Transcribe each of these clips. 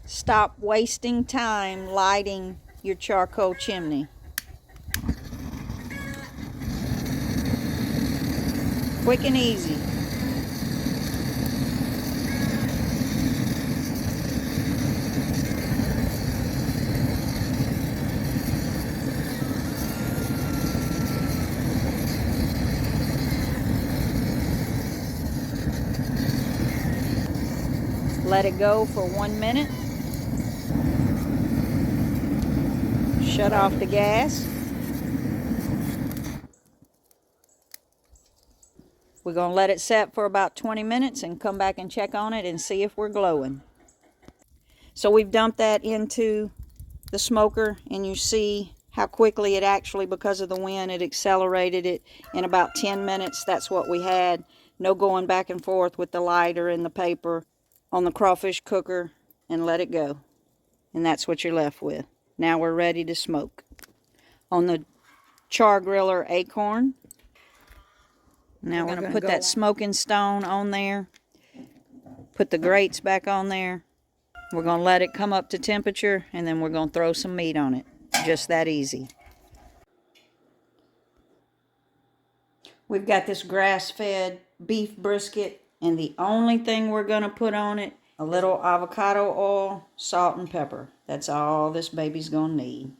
Stop wasting time lighting your charcoal chimney. Quick and easy. Let it go for 1 minute. Shut off the gas. We're going to let it set for about 20 minutes and come back and check on it and see if we're glowing. So we've dumped that into the smoker, and you see how quickly it actually, because of the wind, it accelerated it in about 10 minutes. That's what we had. No going back and forth with the lighter and the paper on the crawfish cooker, and let it go. And that's what you're left with. Now we're ready to smoke. On the Chargriller Akorn. Now we're going to put that smoking stone on there. Put the grates back on there. We're going to let it come up to temperature, and then we're going to throw some meat on it. Just that easy. We've got this grass-fed beef brisket, and the only thing we're going to put on it, a little avocado oil, salt, and pepper. That's all this baby's going to need.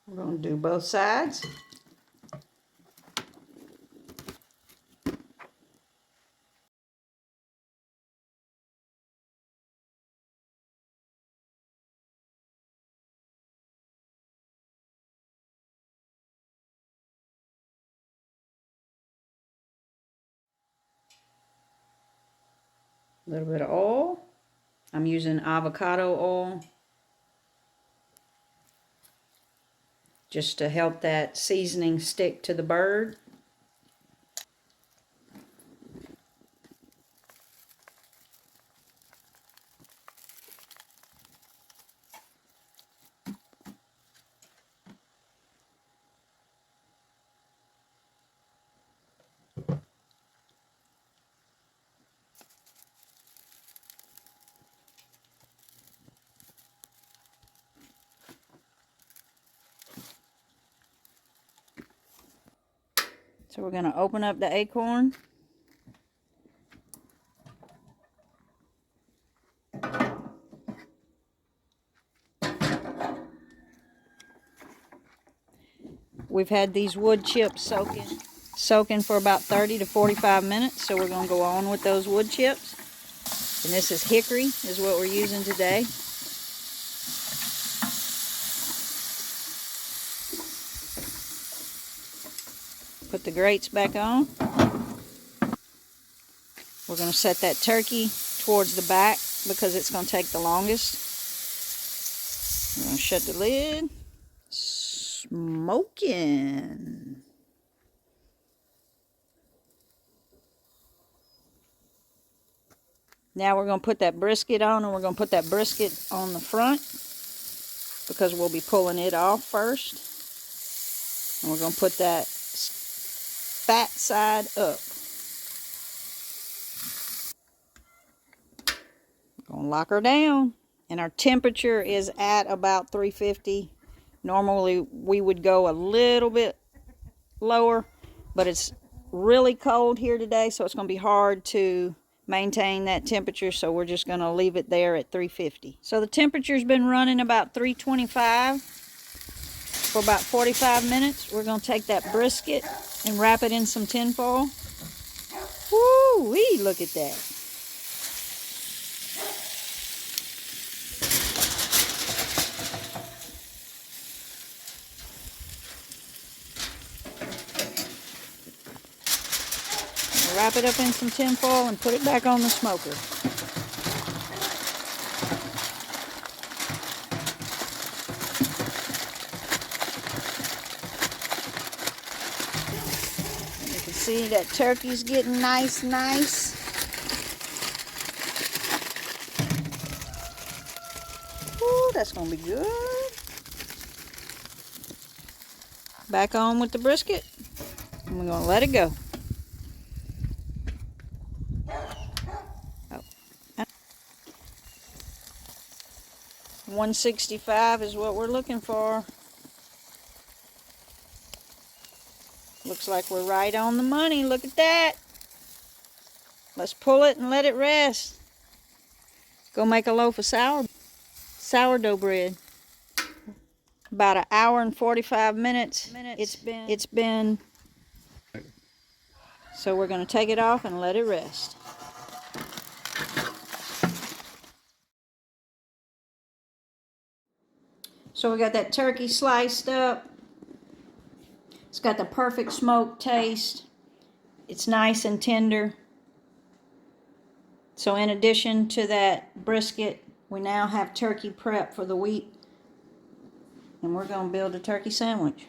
We're going to do both sides. A little bit of oil. I'm using avocado oil just to help that seasoning stick to the bird. So we're going to open up the acorn. We've had these wood chips soaking for about 30 to 45 minutes, so we're going to go on with those wood chips. And this is hickory, is what we're using today. Put the grates back on. We're going to set that turkey towards the back because it's going to take the longest. We're going to shut the lid. Smoking. Now we're going to put that brisket on, and we're going to put that brisket on the front because we'll be pulling it off first. And we're going to put that fat side up. Gonna lock her down, and our temperature is at about 350. Normally we would go a little bit lower, but it's really cold here today, so it's going to be hard to maintain that temperature, so we're just going to leave it there at 350. So the temperature's been running about 325 for about 45 minutes. We're going to take that brisket and wrap it in some tin foil. Woo-wee, look at that. Wrap it up in some tin foil and put it back on the smoker. See, that turkey's getting nice. Ooh, that's gonna be good. Back on with the brisket. And we're gonna let it go. Oh. 165 is what we're looking for. Looks like we're right on the money. Look at that. Let's pull it and let it rest. Go make a loaf of sourdough bread. About an hour and 45 minutes. It's been. So we're going to take it off and let it rest. So we got that turkey sliced up. It's got the perfect smoked taste. It's nice and tender. So in addition to that brisket, we now have turkey prep for the week. And we're going to build a turkey sandwich.